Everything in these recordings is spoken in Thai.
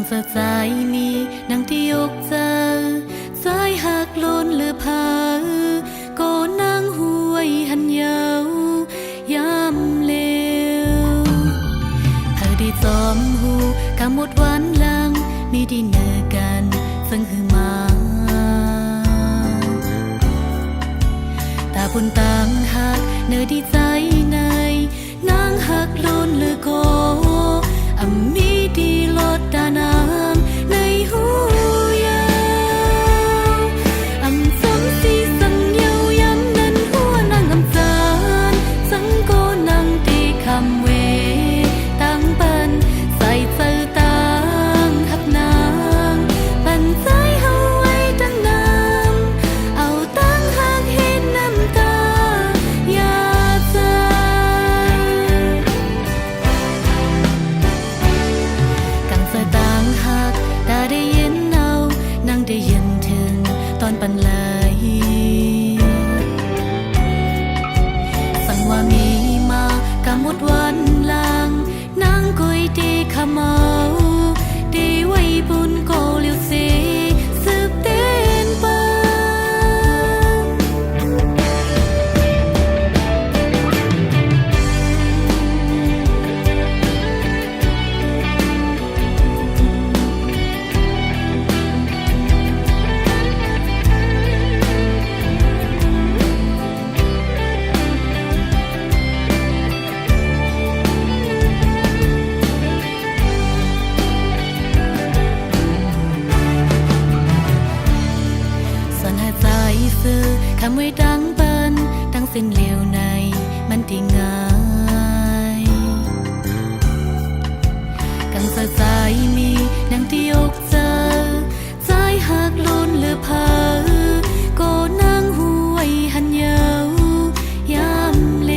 งสดใสนี้นังที่ยกเจอสายหักล้นหรือพาก็นั่งหวยหันยาวยามเลวเธอได้จอมหูกำหมดวันหลังมีดีเนอกันซึ่งคือมาตาบุญต่างหักเนอดีใจในนางหักล้นหรือโกมีดีลดตานางในหูยาวสมสีสังเยายันนั้นหัวนางจานสังโกนางตีคำเวตั้งปันใส่เจอต่างหักนางปันใจเฮาไว้ตั้งน้ำเอาตั้งหักเห็นน้ำตาอย่าใจต่างหักตาได้ยินเอานั่งได้ยินถึงตอนปันเลยสั่งว่ามีมากำหมดวันหลังนั่งกุยดีขะเมาดีไว้บุญโกเลียวสีสืบเต้นไปคำไว้ดังเปิ้นตั้งสิ้นเหลวในมันที่ง่ายกังสดใสมีนังที่ยกเจอใจหักล้นหรือพาก็นั่งหวยหันยาวยามเล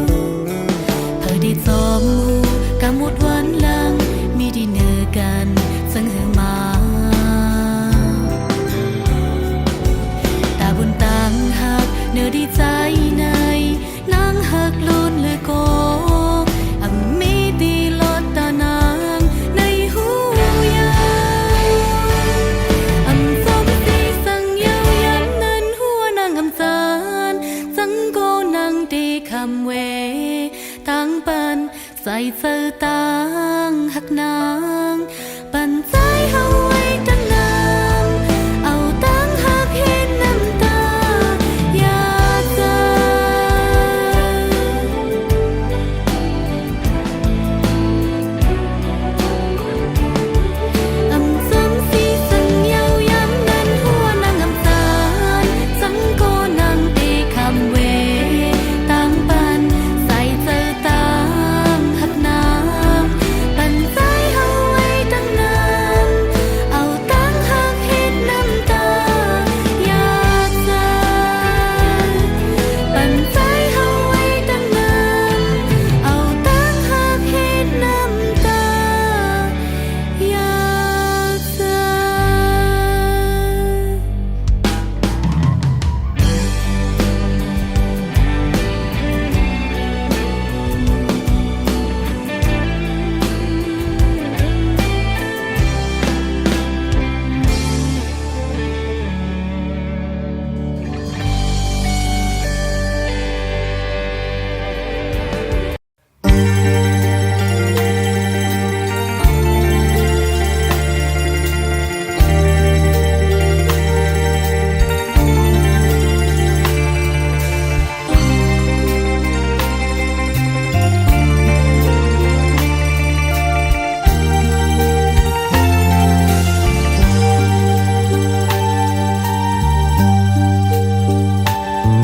วเธอได้จอมหูกำหมดวันหลังมีดีเนอกันซึ่งหือมาบุญต่างหักเนื้อดีใจในนางหักล้นหรือโกมีดีลดตานางในหูยาวสมสีสังเยายันนั้นหัวนางจานสังโกนางดีคำเวตั้งปันใส่เจอต่างหักนางปันใจเฮาไว้ตั้งน้ำเอาตั้งหักเห็นน้ำตาอย่าใจสมสีสังเยายันนั้นหัวนางจานสังโกนางตีคำเวตั้งปันใส่เจอต่างหักนางปันใจเฮาไว้ตั้งน้ำเอาตั้งหักเห็นน้ำตาอย่าใจปันใจเฮาไว้ตั้งน้ำเอาตั้งหักเห็นน้ำตาอย่าใจ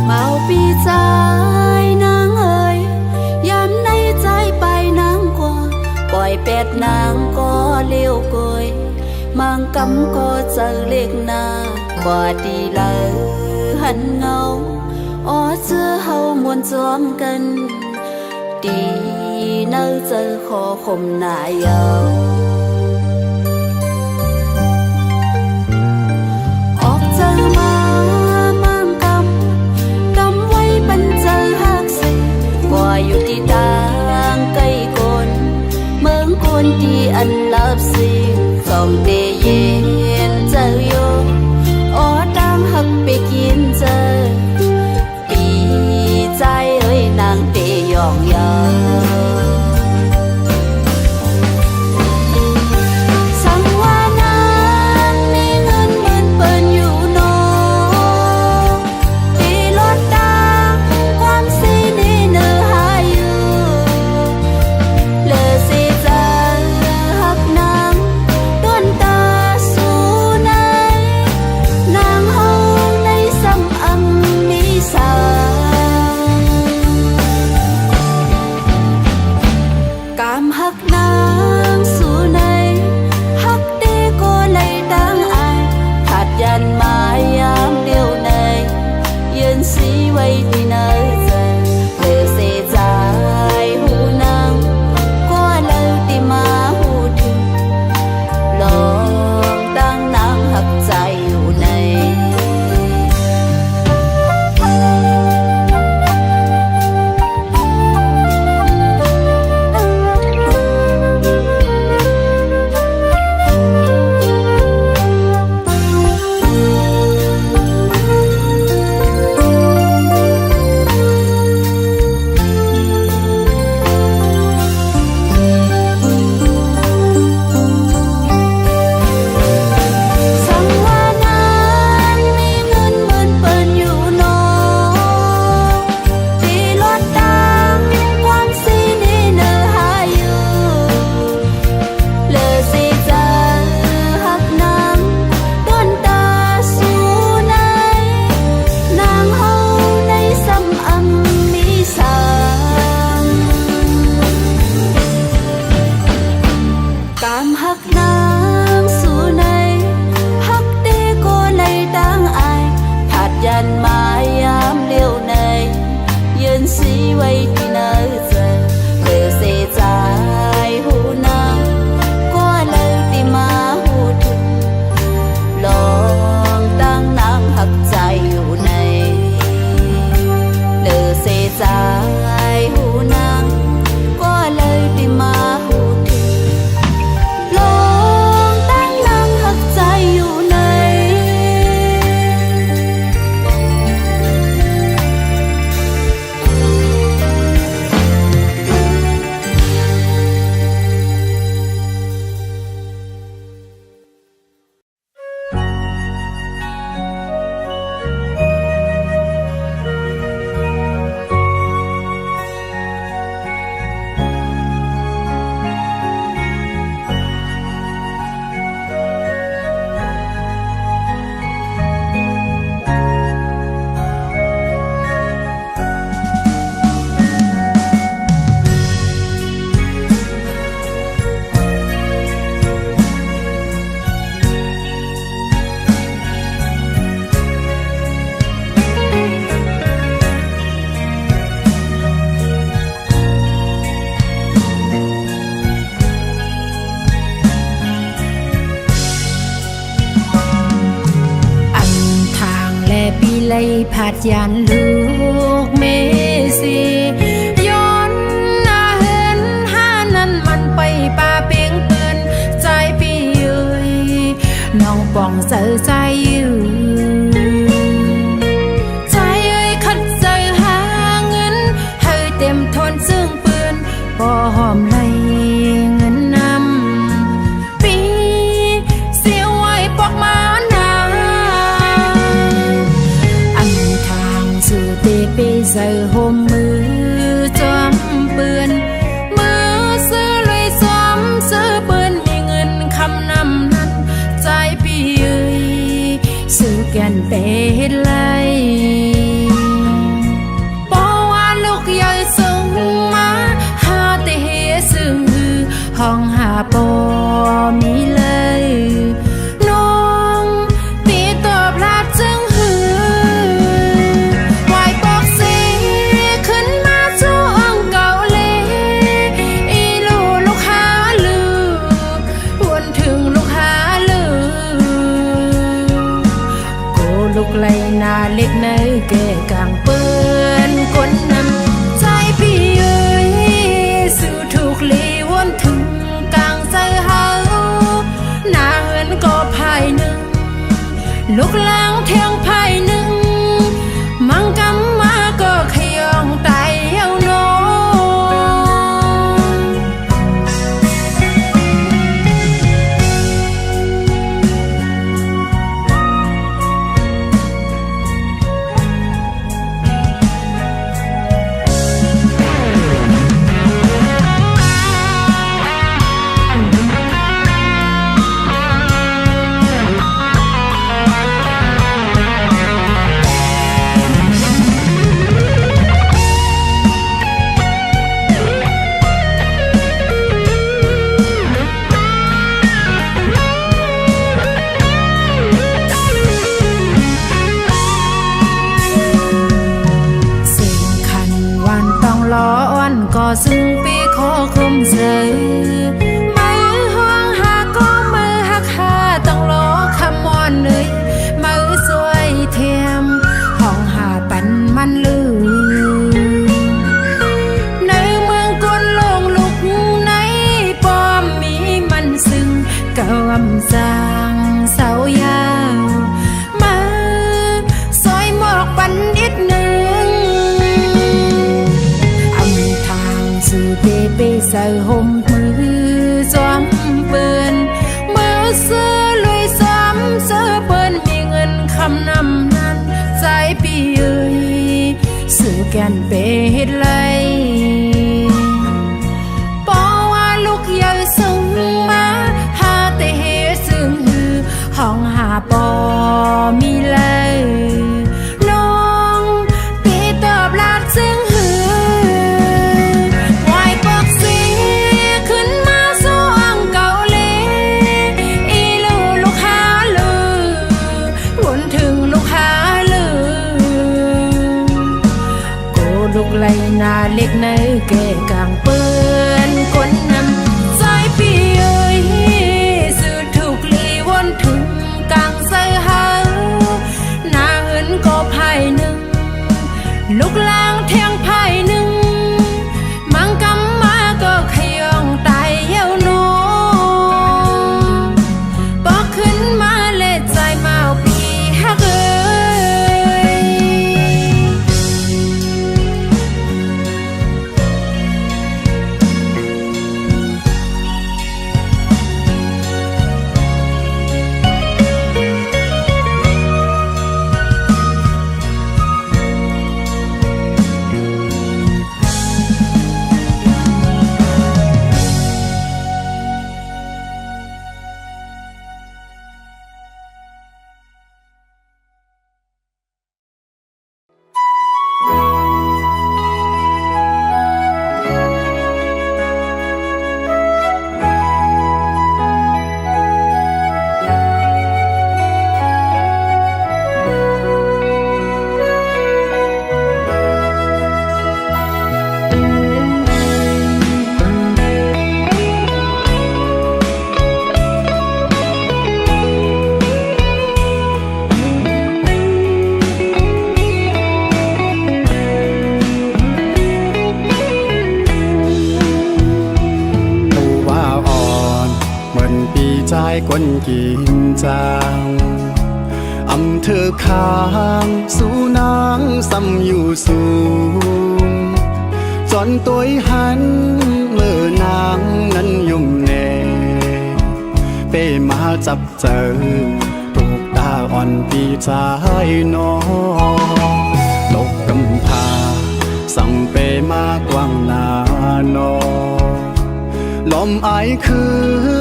เมาปีใจนางเอ๋ยยามในใจไปนางกว่าปล่อยเป็ดนางก็เลี้ยวกยมังกำก็เจอเล็กนาบ่ดีเลยหันเงาอ๋อเจอเฮามวนจอมกันดีเนื้อเจอขอคมนายเยาออกเจอมามั่งกำไว้ปันเจอหักสิกว่าอยู่ที่ต่างไกลคนเมืองคนที่อันลับสิ lòng để yên giờ yo ó đam hấp bê kiến giờ vì trái ơi nàng để yong yoผัดยันลูกเมสีย้อนหน้าเห็นห้านั้นมันไปป่าเปียงเปืนใจพี่เอ้ยน้องป่องเสือใจอยู่ใจเอ้ยขัดใจหาเงินให้เต็มทนซึ่งปืนพอหอมไหลเงินนำปีเสียไว้ปอกมาgiờ hôm mưa chóm bươn mưa xưa lưỡi xóm xưa bươnมีเงินคำนำนั้นใจพี่เอ้ยซื้อแก่นเป็นไรเพราะว่าลูกใหญ่ส่งมาหาแต่เหี้ยซึ่งห้องหาปอมีเลยน้องตีตอบลาดจึงลูกไหลนาเล็กในแก่กลางเปื้อนคนนำใจพี่เอ้ยสู่ถูกลีวนถึงกลางใจเฮาหนา ลูกลางเทียงภายหนึ่งมังกำมาก็ขยองตายเอาโนก็ซึ่งปีขอคุมเสือมือห้องหาก็มือหักหาต้องรอคำมอนเลยมือสวยเทียมห้องหาปันมันลือในเมืองกนลงลุกในป้อมมีมันซึ่งกำจางเสายาวมือซอยหมอกปันนิดหนึ่งสื่อเปเปใส่ห่มมือจอมเปินมือเสื้อลุยซ้ำเสื้อเปิ้นมีเงินคำนำนั้นใจปีเอ้ยสื่อแกนเปเฮ็ดไรปอว่าลูกใหญ่ส่งมาหาแต่เฮ็ดซึ่งหือห้องหาปอมีเลยน้องปีตอบลาดซึ่งลูกไหลนาเล็กในแก่กลางเปื้อนคนนำใจปีเอ้ยสื่อถูกลีวนถึงกลางใส่หาหน้าเหินก็ภายหนึ่งลูกลางเทียงภายหนึ่งมังกำมาก็ขยองตายเย้าโนบอกขึ้นมาเล็ดใจมาปีฮักเอ้คนกินจางอำเธอค้างสู่นางซ้ำอยู่สูงจนตัวหันเมื่อนางนั้นยุ่มแน่เป้มาจับเจอถูกตาอ่อนปีใจน้องตกกำพาสั่งเป้มากว้างหน้านอลมไอคื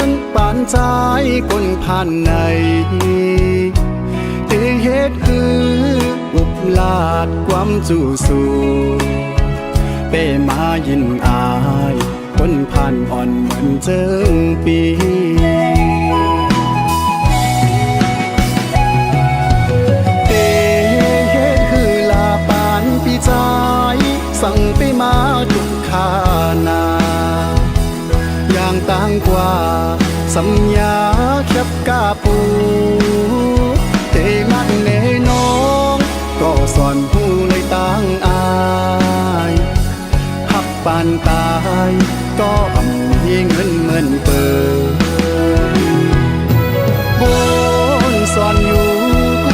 นปานใจคนผ่านในที่เหตุคืออุบลาดความจู่สู่เป้มายินอายคนผ่านอ่อนเหมือนเจิงปีเป้เหตุคือลาปานปีใจสั่งไปมาทุกขานาอย่างต่างกว่าสัญญาแคบกาปูเทมักแน่น้องก็สอนผู้เลยต่างอายหักปานตายก็มีเงินเหมือนเปิดบนสอนอยู่ค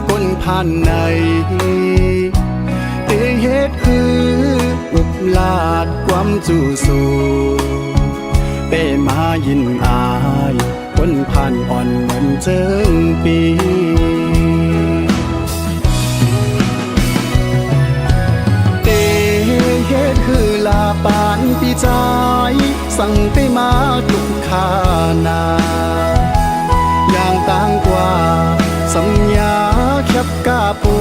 คนผ่านในเตเฮ็ดคืออุบลาดความจู่สู้เป้มายินอายคนผ่านอ่อนเหมือนเจิงปีเตเฮ็ดคือลาปานปีใจสั่งไปมาทุกขานาอย่างต่างกว่าสัญญาแคบกาปู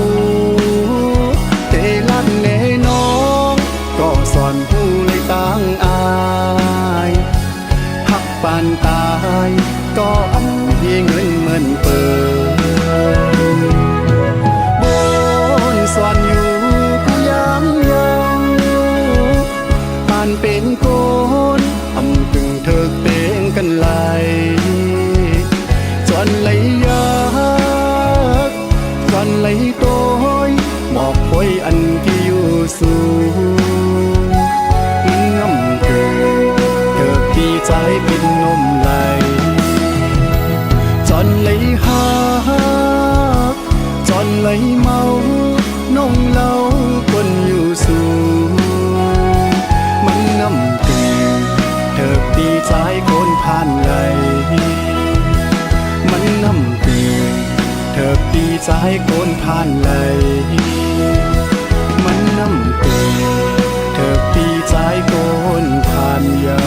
เตลัดเนน้องก็สอนผู้เลยต่างอายหักปานตายก็อันที่เงินเหมือนเปิดบนสอนอยู่ผู้ยามยังปานเป็นโกนอำตึงเถิกเตงกันไหลจอนไหลยากจอนไหลโตยหมอกพอยอันที่อยู่สูงมันง่ำเกินเถิกที่ใจเป็นนมไหลจอนไหลหักจอนไหลเมาน้องเล่าคนอยู่สูงมันง่ำเกินเถิกที่ใจคนผ่านไหลมันน้ำเตือนเธอปีใจโกนผ่านไหลมันน้ำเตือนเธอปีใจโกนผ่านเยา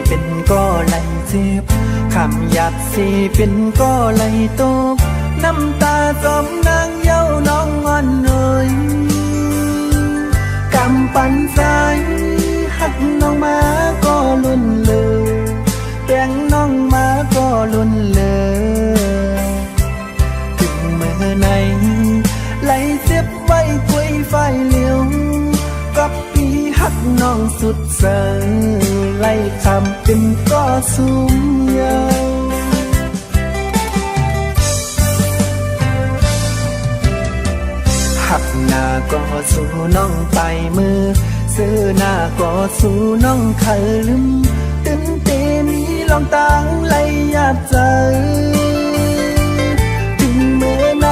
เป็นก็ไหลเจ็บคำหยาดสีเป็นก็ไหลตกน้ำตาจมนางเย้าน้องงอนเอ่ยกำปั่นใจหักน้องมาก็ลุ่นเลยแป้งน้องมาก็ลุ่นเลยถึงเมื่อไหนไหลเจ็บไว้คุยไฟเหลียวกับพี่หักน้องสุดเสยไล่คำเป็นก็สูงยาวหักหน้าก็สู่น้องไปมือซื้อหน้าก็สู่น้องเคยลืมตึงเตมีลองตังไหลหยาดใจถึงเมื่อไหน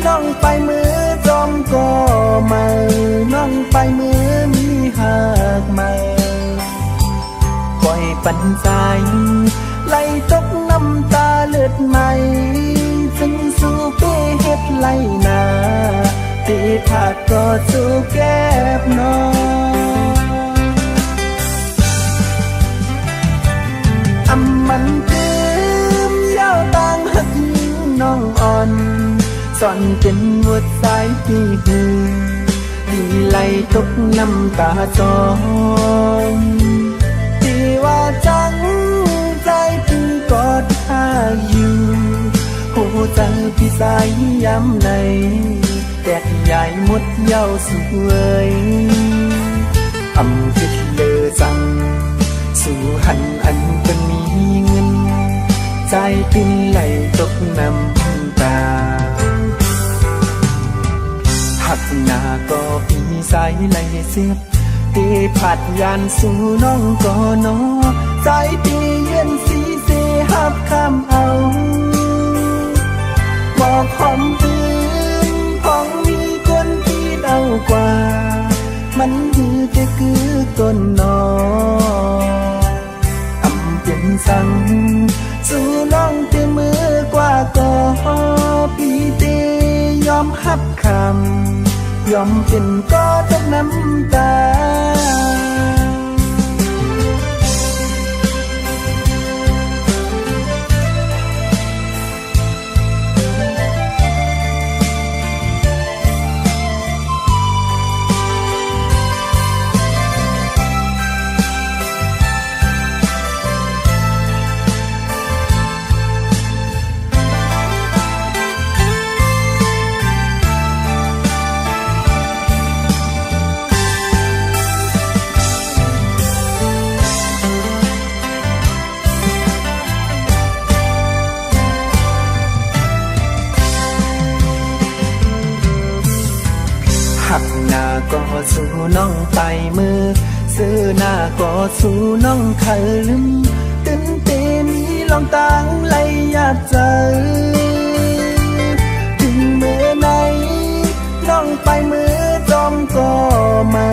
น้องไปมือจอมก็มาน้องไปมือมีหักมาปล่อยปันใจไหลตกน้ำตาเลือดใหม่จึงสู่เป้เฮ็ดไหลนาตีผักก็สู่แก้บน้องอำมันเติมยาวต่างหักน้องอ่อนสอนเป็นหัวใจที่หือที่ไหลตกน้ำตาจองที่ว่าจังใจพี่กอดข้าอยู่หัวใจพี่สายย้ำในแตกใหญ่หมดเย้าสวยอำคิดเลอสั่งสู่หันอันเป็นมีเงินใจพี่ไหลตกน้ำตาหักหน้าก็พี่สายไหลเสียบตีผัดยานสู่น้องก็นอใจพี่เย็นสีเสหับคำเอาบอกหอมตื่นของมีคนที่เดากว่ามันคือจะคือต้นนออำเป็นสั่ง บคำยอมเป็นก็ต้องน้ำตาหักหน้าก็สู่น้องไปมือซื้อหน้าก็สู่น้องเคยลืมตื่นเต้นมีลองตังไหลอยากเจอถึงเมื่อไหนน้องไปมือจอมก็มา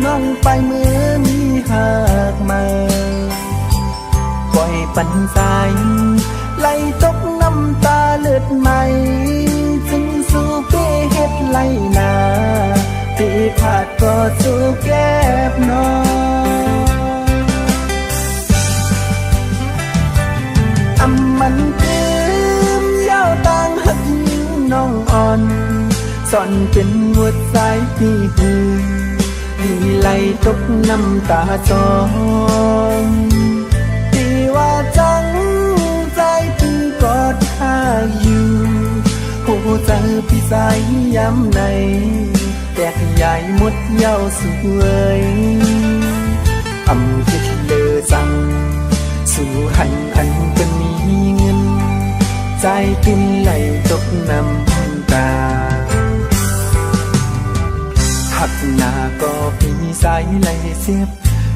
น้องไปมือมีหักมาปล่อยปันสายไหลตกน้ำตาเลือดไหมจึงสู่เป้เฮ็ดไหลนาที่ผาดก็สู่แก้บน้องมันคืมเย้าต่างหักยิ่งน้องอ่อนสอนเป็นหัวใจที่หือที่ไหลตกน้ำตาจองที่ว่าจังใจที่กอดข้าอยู่หัวใจพี่สายย้ำในแตกใหญ่หมดเย้าสวยคิดเลอจังสู่หันอันเป็นมีเงินใจกินไหลตกน้ำตาหักหน้าก็พี่สายไหลเสียบ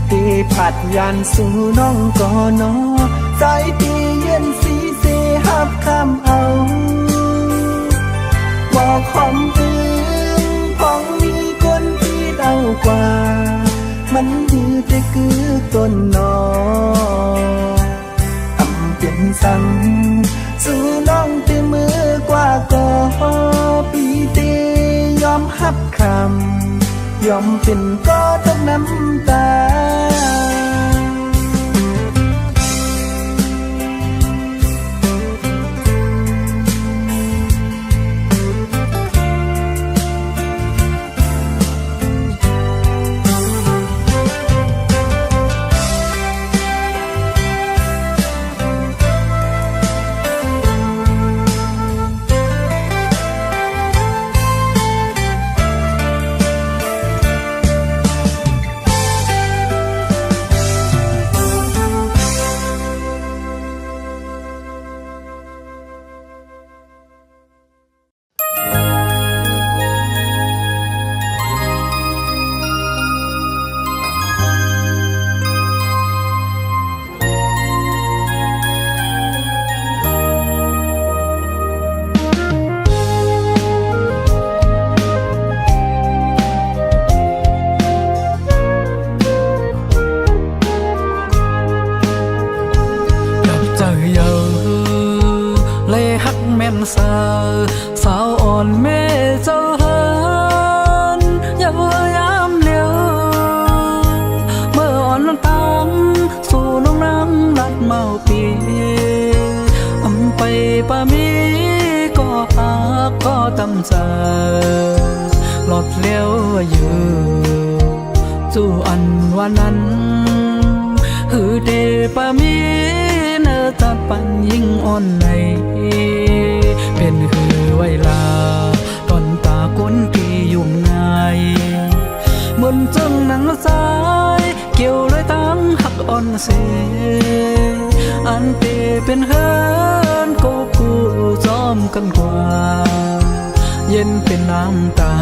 ที่ผัดยานสู่น้องก่อนอใจที่เย็นสีเสหับคำเอาบอกความอื่นพ้องมีคนที่เดากว่ามันยืดแต่คือต้นนอเป็นสั่งสู่น้องเตมือกว่าก็ปีเตยอมหับคำยอมเป็นก็ต้องน้ำตาสาวอ่อนแม่เจ้าเฮินอย่ายามเลี้ยวเมื่ออ่อนตังสู่น้องน้ำลัดเมาปีไปป่ามีก็หักก็ตำใจหลอดเลี้ยวอยู่จู่อันวันนั้นหือเดป่ามีเนื้อตัดปันยิ่งอ่อนในเป็นคือเวลาตอนตาก้นที่ยุ่มง่ายบนจึงหนังสายเกี่ยวเลยตั้งหักอ่อนเสอันเตเป็นเฮินโกกูจอมกันกว่าเย็นเป็นน้ำตา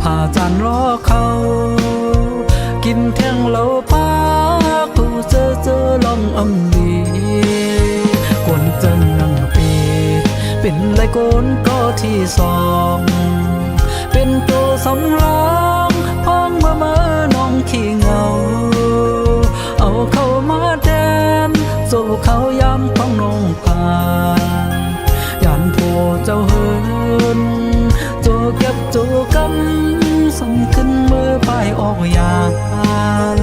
ผ่าจานรอเขากินแท่งเหล้าป้ากูเจอลองอังดีกวนจังนังปีเป็นไรโกนก็ที่สองเป็นตัวสำรองพ้องมาน้องขี้เหงาเอาเข้ามาแดนสู่เขาย้ำของน้องผ่านยัน โพเจ้าเฮินโจเก็บโจกำส่งขึ้นมือไปออกยาน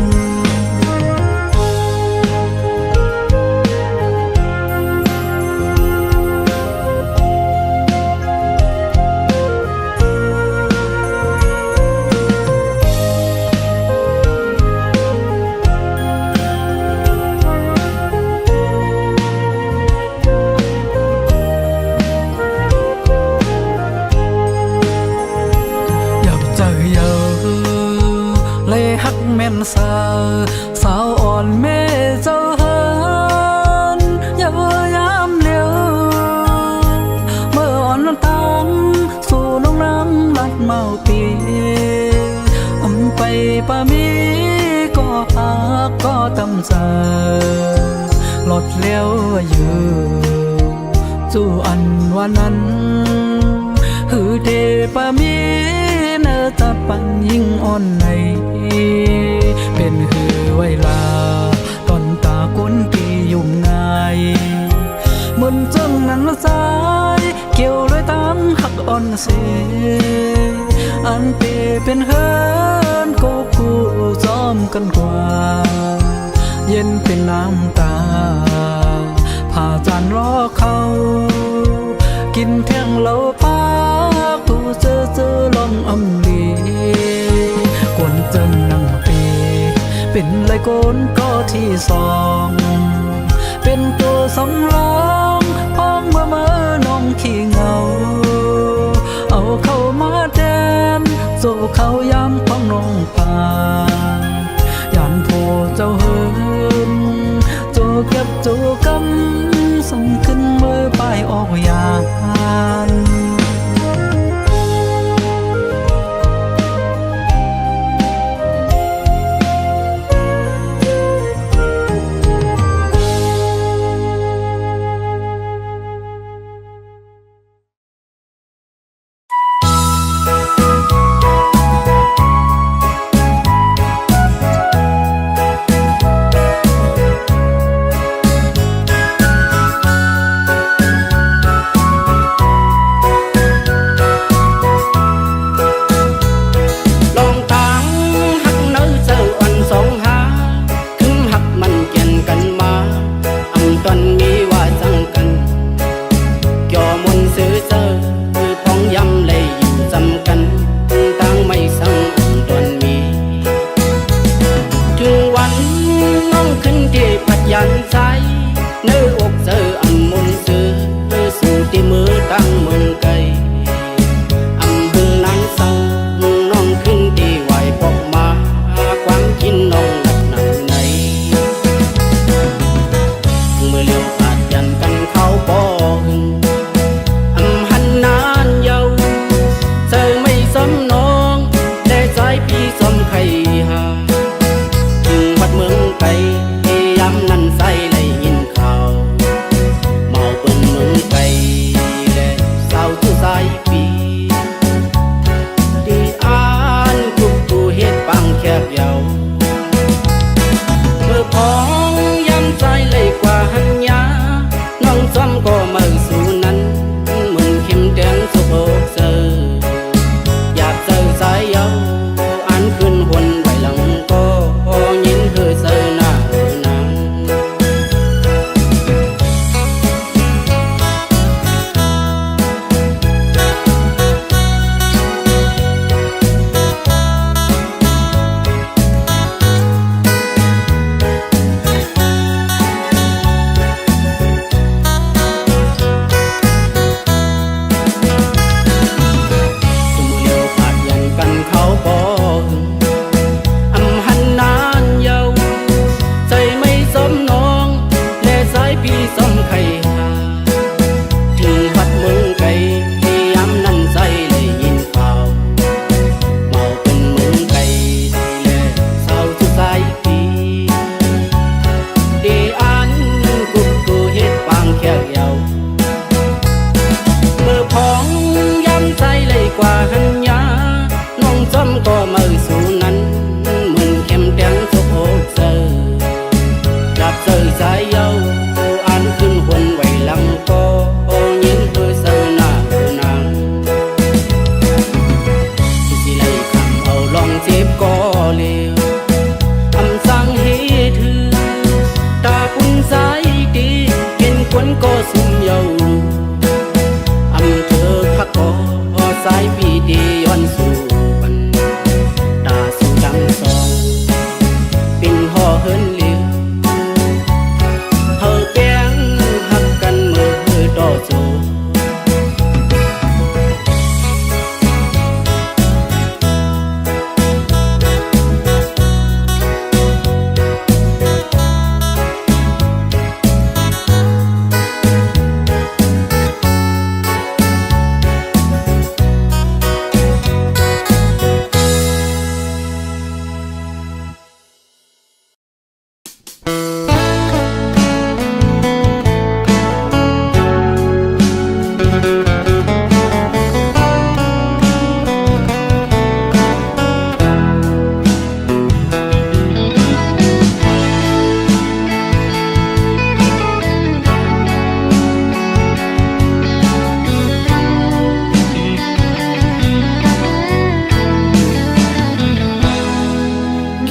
แม่นสาวอ่อนแม่เจ้าเฮินอย่าพยายามเลี้ยวเมื่ออ่อนน้ำตาลสู่น้องน้ำลัดเมาปีไปป่ามีก็หักก็ตำใจหลดเลี้ยวอยู่จู่อันวันนั้นหือเทป่ามีเนื้อตาปันยิ่งอ่อนในเป็นหือเวลาตอนตากุนกียุ่งง่ายมุนจงนั้นละสายเกี่ยวเลยตั้งหักอ่อนเสอันเปเป็นเฮินโกกูซ้อมกันกว่าเย็นเป็นน้ำตาผ่าจานรอเขากินเที่ยงเหล้าปากตูเจอลองอำลีกวนเจนนั่งปีเป็นไรโกนก็ที่สองเป็นตัวสำรองพ้องเมื่อน้องขี้เหงาเอาเข้ามาแดนโซ่เขาย้ำพ้องน้องปายานโพเจ้าเฮินโจเก็บโจกำส่งขึ้นมือไปออกยานยันใจเนื้ออกเจออันมุนซื้อสู่ที่มือตั้งเมืองไกลอำบึงนั้นสั่งน้องขึ้นที่ไหวปอกมาความกินน้องหนักหนักในเมื่อเลี้ยวขาดยันกันเขาปองอำหันนานเยาเจอไม่สำน้องแต่ใจพี่สมใครหาถึงวัดเมืองไกลนั่นใส่เลยยินข่าวเมาเปิ้นเมืองไกลและสาวทุสายปีดีอ่านทุกตูเฮ็ดปังแคบยาวเมื่อพองย้ำใจเลยกว่าหันยาน้องซ้ำก็มาสู่นั้นเหมือนเข้มแดงสุกอกเจออยากเจอสายยาวอันขึ้นหวนไว้หลังก็ยินเธอเจอหน้าก็มาสู่นั้นเหมือนเข้มแดงสุกอกเจอจับเจอสายเยาอันขึ้นหวนไว้หลังก็ยินเธอเจอ ก็ซุ่มเยารู้อำเภอพักคอสายปีดีย้อนสู่บันดาสู่ดังสองปิ่นห่อเฮินเลี้ยวเฮาเปียงหักกันมือต่อโจ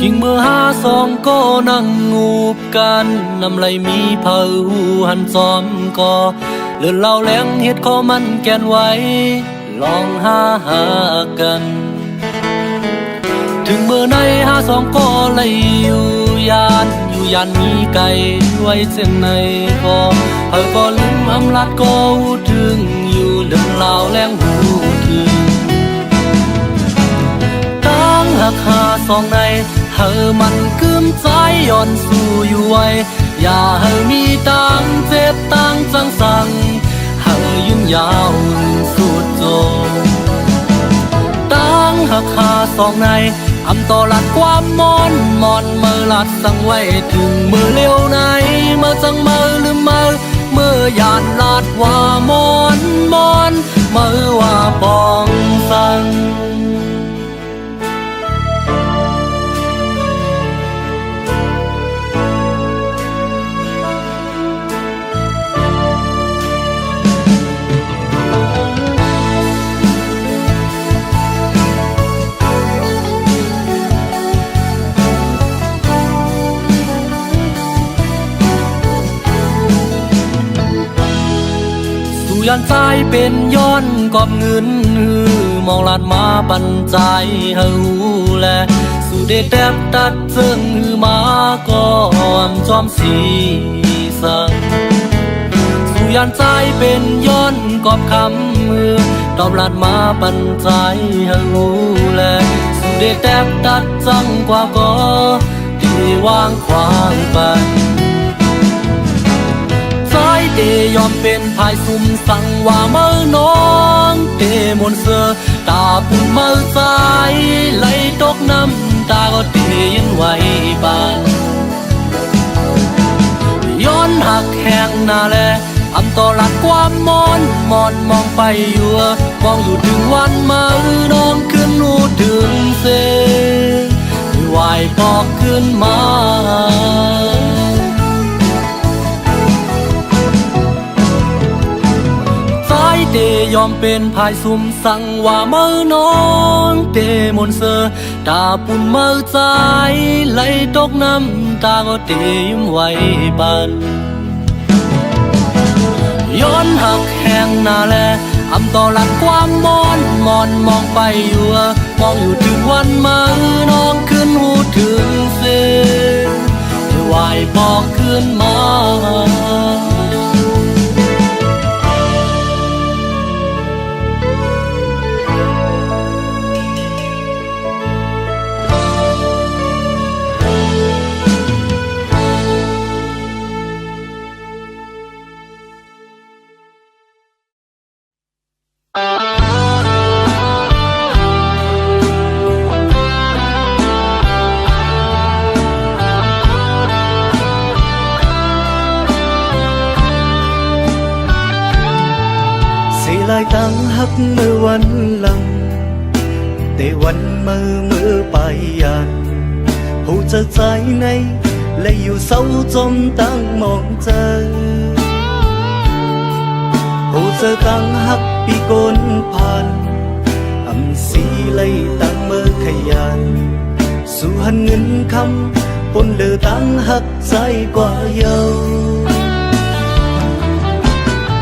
คิงเมื่อสองก็นั่งงูบกันน้ำไหลมีเผาหูหันซ้อมก็เลื่อนเล่าแหลงเฮ็ดข้อมันแกนไว้ลองหากัน ถึงเมื่อในสองก็เลยอยู่ยานมีไก่ไว้เส้นในก็เฮาก็ลืมอำลาดก็หูถึงอยู่เลื่อนเล่าแหลงหูถึงตั้งหักสองในเฮามันกึมใจย้อนสู่อยู่ไว้อย่าให้มีตังเจ็บตังจังสังเฮายืนยาวสุดโจตั้งหักสองในอำต่อลัดความมอนเมื่อลัดสั่งไว้ถึงมือเลี้ยวในเมื่อจังมือลืมเมื่อยานลัดว่ามอนเมื่อว่าปองสั่งยันใจเป็นย้อนกอบเงินมองลาดมาปันใจเฮาแลสู่เด็ดแดบตัดเจิงมาก่อมจอมสีสังสู่ยันใจเป็นย้อนกอบคำตอบลาดมาปันใจเฮาแลสู่เด็ดแดบตัดจังกว่าก็ที่วางขวางปันเตยอมเป็นภายซุ่มสั่งว่าเมื่อน้องเตมนเสือตาปุ่นเมื่อใจไหลตกน้ำตาก็เตยินไว้บานย้อนหักแหงหน้าแลอำต่อหลักความมอนมองไปอยู่มองอยู่ถึงวันเมื่อน้องขึ้นหูถึงเสไหวปอกขึ้นมาเตยอมเป็นภายซุ่มสั่งว่าเมื่อน้องเตมนเสือตาปุ่นเมื่อใจไหลตกน้ำตาก็เตยิ้มไว้ปันย้อนหักแหงหน้าแลอำต่อหลักความมอนมองไปอยู่มองอยู่ถึงวันเมื่อน้องขึ้นหูถึงเสไหวปอกขึ้นมาลายตั้งหักมือวันหลังแต่วันมือไปยันหูจะใจในและอยู่เศร้าจมตั้งมองเจอหูจะตั้งหักปีกนผ่านอำสีเลยตั้งมือขยันสู่หันเงินคำปนเดือตั้งหักใจกว่าเยา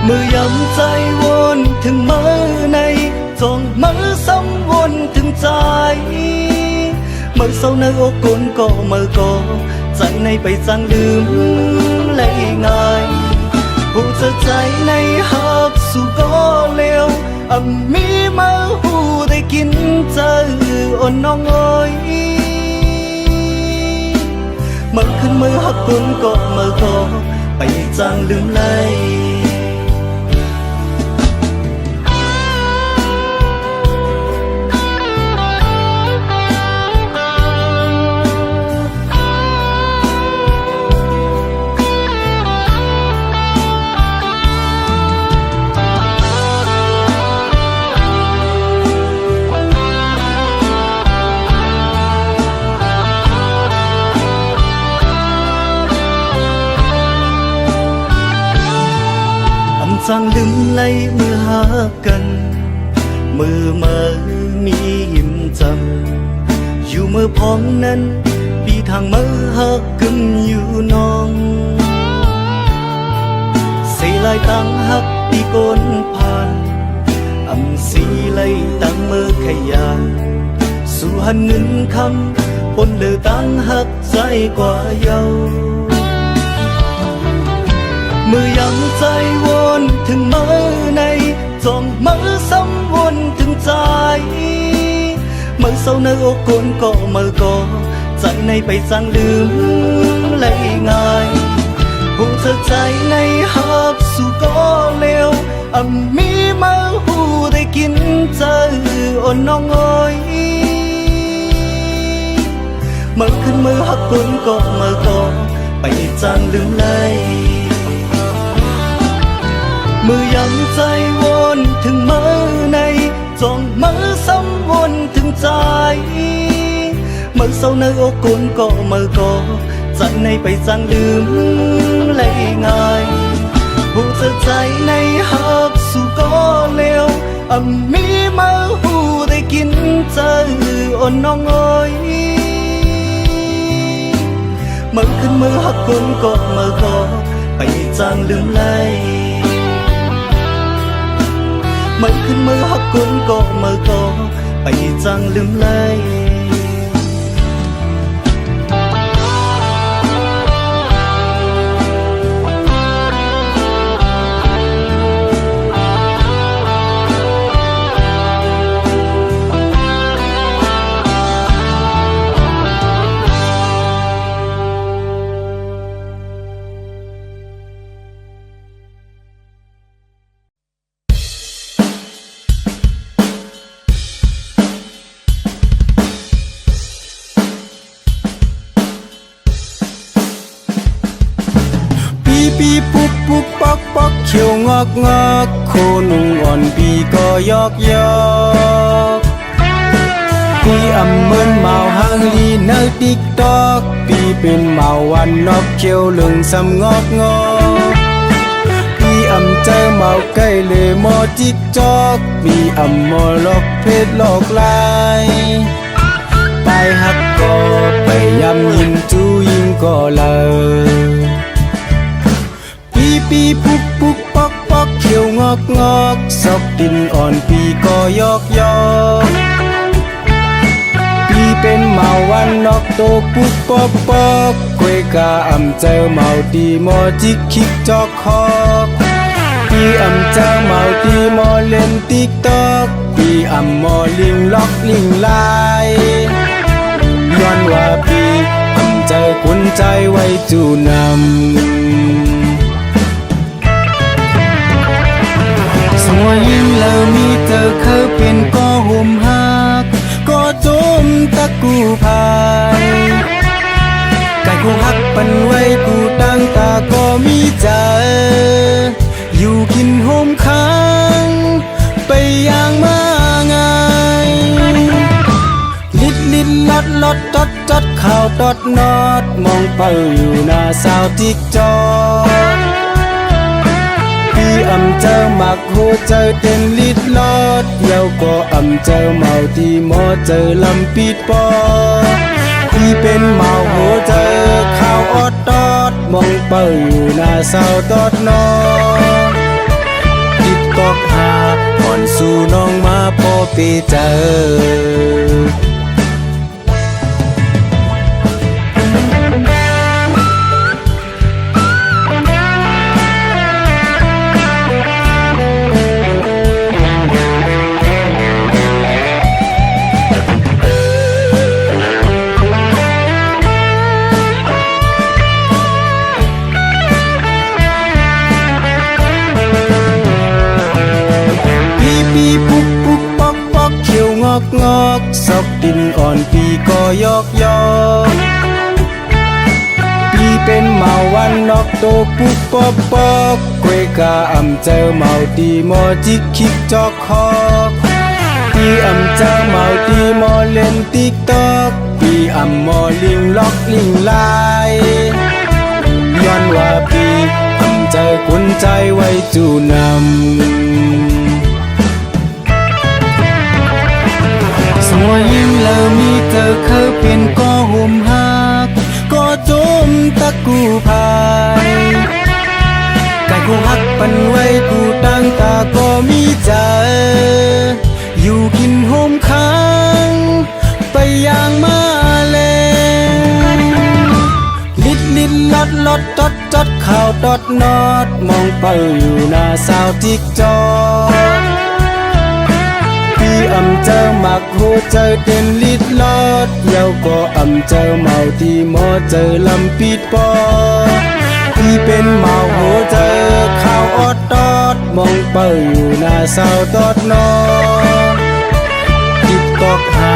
มือย้ำใจวนถึงมือในจองมือซ้ำวนถึงใจมือเศร้าในอกกลก็มือก็ใจในไปจังลืมเลยง่ายผู้จะใจในหักสู่ก็เร็วมีมาหูได้กินเจออ่อนน้องเอ้ยมือขึ้นมือหักกุนก็มือก็ไปจางลืมเลยจังลืมไหลเมื่อหากันมือมียิ้มจำอยู่มือพร้อมนั้นปีทางมือหักกึมอยู่น้องเสียลายตังหักปีก้นผ่านสีไหลตังมือขยานสู่หันเงินคำปนเลือตังหักใจกว่าเยามือยังใจวนถึงมือในจองมือซ้ำวนถึงใจมือเศร้าในอกกลก็มือก็ใจในไปจังลืมเลยง่ายผู้เธอใจในหักสู่ก็เร็วมีมาหูได้กินเจออ่อนน้องเอ้ยมือขึ้นมือหักกลก็มือก็ไปจังลืมเลยมือยังใจวนถึงมือในจองมือซ้ำวนถึงใจมือเศร้าในอกกลก็มือก็ใจในไปจังลืมเลยง่ายผู้เธอใจในหักสู่ก็เร็วมีมาหูได้กินเจออ่อนน้องเอ้ยมือขึ้นมือหักกลก็มือก็ไปจังลืมเลยมือขึ้นมือหักกุนก็มือก็ไปจังลืมเลยปีปุ๊บปุ๊บปอกปอกเขียวงอกงอกโคนุ่งอ่อนปีก็ยอกยอกปีเมินเมาหางลีเนอติ๊กตอกปีเป็นเมาวันนอกเขียวเหลืองซ้ำงอกงอกปีเจอเมาใกล้เลยมอจิ๊กจอกปีมอลอกเพชรลอกลายไปหักก็ไปยำยิงจูยิงก็เลยปีปุ๊กปุ๊กปอกปอกเขียวงอกงอกซอกดินอ่อนปีก็ยอกยอกปีเป็นเมาวันนอกโตปุ๊กปอกปอกกวยกาเจอเมาตีมอจิกคิกจอกคอกปีเจอเมาตีมอเล่นติ๊กตอกปีมอลิงล็อกลิงลายย้อนว่าปีเจอกุนใจไว้จูนหัวยิ้มแล้วมีเธอเขาเป็นก็ห่มหักก็จมตะกูพายไก่กูหักปันไว้กูตั้งตาก็มีใจอยู่กินห่มค้างไปอย่างมาง่ายลิดลิดลดลดจดจดข่าวตดนอดมองเป่าอยู่หน้าสาวติ๊กจอเจอหมักโหเจอเต็มลิดลอดเยาก็เจอเมาที่หมอเจอลำปีดปอที่เป็นเมาโหเจอข้าวออดตอดมองเป่าอยู่หน้าเศร้าตอดนอน ปีเจอปีปุ๊กปุ๊กปอกปอกเขียวงอกงอกซอกดินอ่อนปีก็ยอกยอกปีเป็นเมาวันนอกโตปุ๊กปอกปอกกวยกาอำเจอเมาดีมอจิกคิกจอกคอกปีอำเจอเมาดีมอเล่นติ๊กตอกปีอำมอลิงล็อกลิงลายย้อนว่าปีอำเจอกุนใจไว้จูนำสวยยิ้มแล้วมีเธอเคยเป็นก็ห่มหักก็จมตะกูพายกายกูหักปันไว้กูตั้งตาก็มีใจอยู่กินห่มค้างไปอย่างมาแลลิดลิดลอดลอดจดจดข่าวดอดนอดมองเปิลอยู่หน้าสาวทิกจอพี่อำเจอหมักหัวใจเต้นลิดลอดเยาก็อำเจอเมาที่หมอเจอลำปิดปอพี่เป็นเมาหัวใจข่าวออดตอดมองเปิลอยู่หน้าสาวตอดนอนติดตอกหา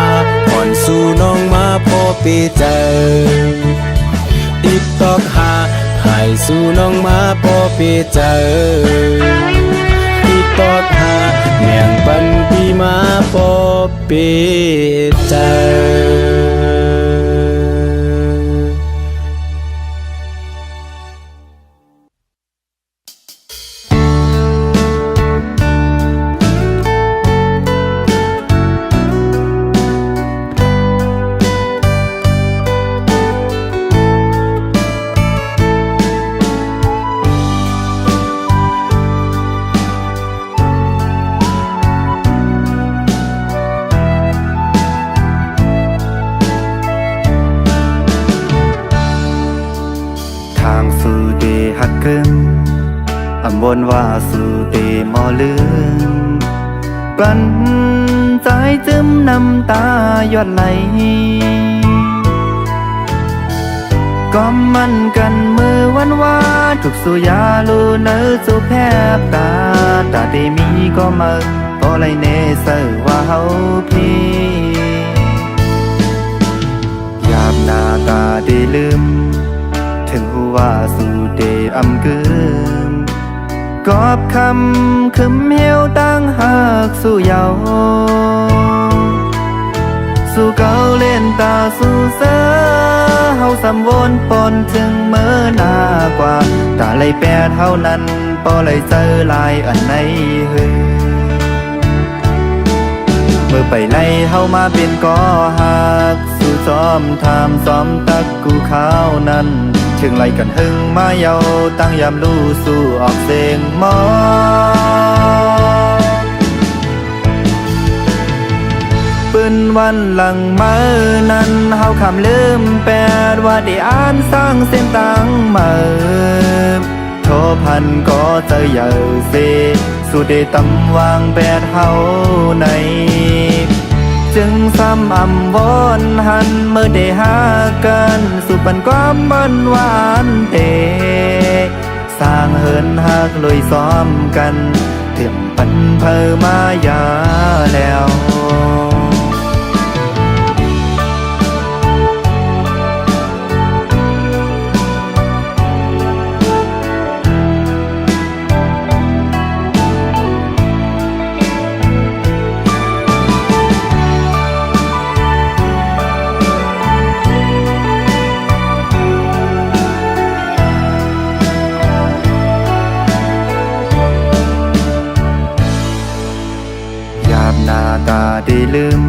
อ่อนสู่น้องมาพอปีเจอติดตอกหาหายสู่น้องมาพอปีเจอติดตอกหาเมียงปันปีมาพอปีเจออำบนว่าสู่เดมอลืมกลั้นใจซึมน้ำตาหยดไหลก็มันกันมือวันว่าทุกสุยาลูเนอสู่แพบตาตาได้มีก็มาพอไรเนเสอว่าเฮาพี่ยามหน้าตาได้ลืมถึงหัวว่าสู่เดอำกึมกอบคำคึมเหี่ยวตั้งหักสู่เยาสู่เก่าเล่นตาสู่เสือเฮาสำวนปนถึงเมื่อหน้ากว่าตาเลยแปดเฮานั้นปอเลยเจอลายอันไหนเฮเมื่อไปไล่เฮามาเป็นก่อหักสู่ซ้อมทำซ้อมตักกูข้าวนั้นถึงไล่กันหึงมาเยาตั้งยามลู่สู่ออกเสียงมอปืนวันหลังมือนั้นเฮาคำลืมแปดว่าได้อ่านสร้างเส้นตังมือโทพันก็เจอเยาเสสู่ได้ตำวางแปดเฮาในจึงซ้ำอำวอนหันเมื่อได้หากันสู่ปันความมันหวานเตสร้างเหินหักลอยซ้อมกันเทียมปันเพอมายาแล้วหน้าตาได้ลืม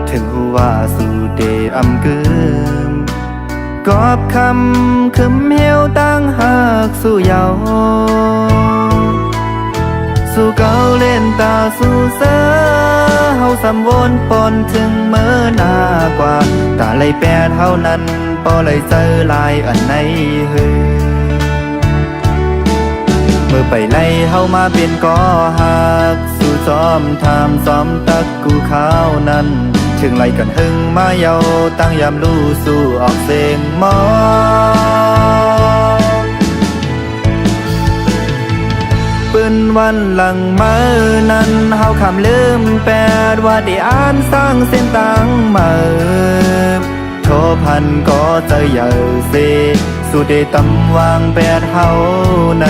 ถึงหัวว่าสู่เดอำกึมกอบคำคึมเหี่ยวตั้งหักสู่เยาสู่เก่าเล่นตาสู่เสือ สำวนปนถึงเมื่อนากว่าตาเลยแปดเท่านั้นปอเลยเจอลายอันไหนหือเมื่อไปไล่เฮามาเป็นก่อหักสู่จอมทามจอมตักกูข้าวนั้นถึงไล่กันหึงมาเยาตั้งยามลู่สู่ออกเสียงมอปืนวันหลังมือนั้นเฮาคำลืมแปดว่าได้อ่านสร้างเส้นตังมือโทพันก็เจอเยอะเสสุดได้ตำวางแปดเฮาใน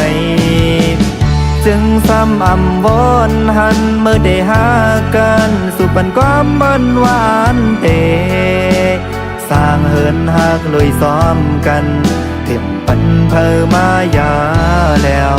จึงซ้ำอำวอนหันเมื่อได้หากันสู่ปันความบันหวานเตสร้างเหินหักลุยซ้อมกันเต็มปันเพอมายาแล้ว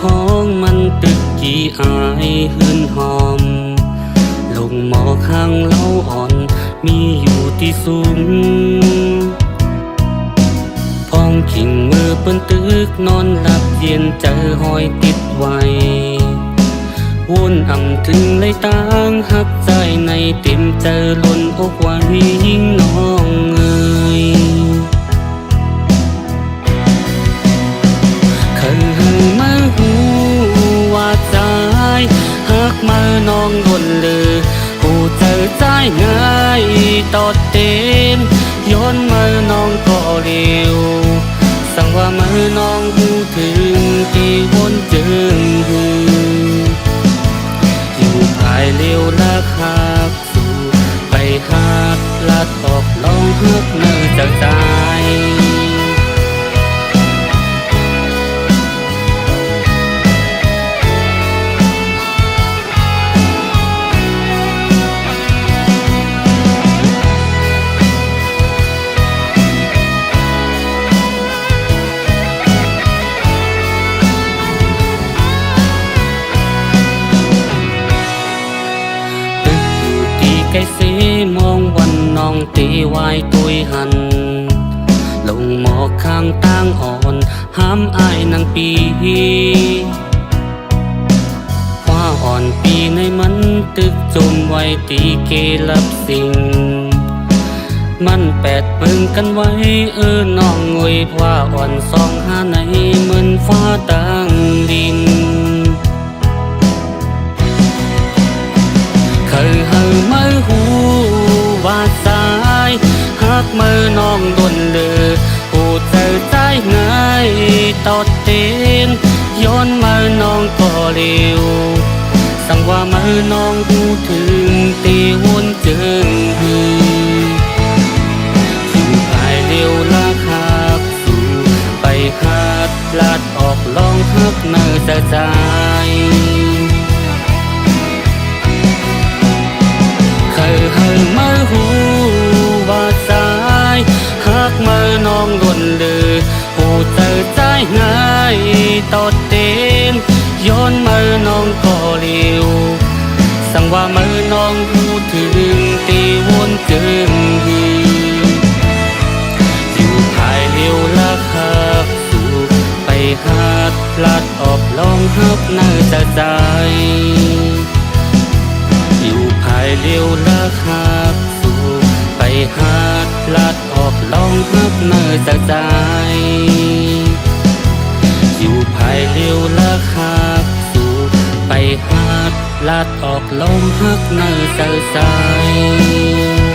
พ้องมันตึกกี่อายหืนหอมลงหมอข้างเล้าอ่อนมีอยู่ที่สูงพ้องขิงมือเปิ้นตึกนอนหลับเย็นเจอหอยติดไว้วนอ่ำถึงเลยต่างหักใจในเต็มเจอล้นอกไว้ยิ่งน้องเอ่ยมาน้องดนเลยหูเจอใจง่ายตอดเต็มย้อนมาน้องก็เร็วสั่งว่ามาน้องหูถึงที่วนจึงอยู่ภายเร็วลักหักสู่ไปหักลัดออกลองหักเนื้อจากใจไก่เสมองวันน้องตีวายตุยหันลงหมอกข้างตั้งอ่อนห้ามอายนางปีว่าอ่อนปีในมันตึกจมไว้ตีเกลับสิ่งมันแปดเปิงกันไว้น้องงวยว่าอ่อนสองหาในเหมือนฟ้าตั้งดินเคยหึงมือหูว่าสายหักมือน้องดนเลยหูเจอใจง่ายตอดเต็มย้อนมือน้องก็เร็วสั่งว่ามือน้องหูถึงตีวนจึงอยู่ภายเร็วลักหักสู่ไปหัดลัดออกลองหักเนื้อจะใจให้มือหูว่าสายหักมือน้องดนเลยหูเจอใจง่ายตอดเต็มย้อนมือน้องก็เร็วสั่งว่ามือน้องหูถึงตีวนจึงอยู่ภายเร็วลักหักสู่ไปหัดลัดออกลองหักเนื้อจะใจอยู่ภายเร็วลักหักสู่ไปหัดลัดออกลองหักเนื้อจากใจอยู่ภายเร็วลักหักสู่ไปหัด ลาดออกลมฮักเนอเสอสาย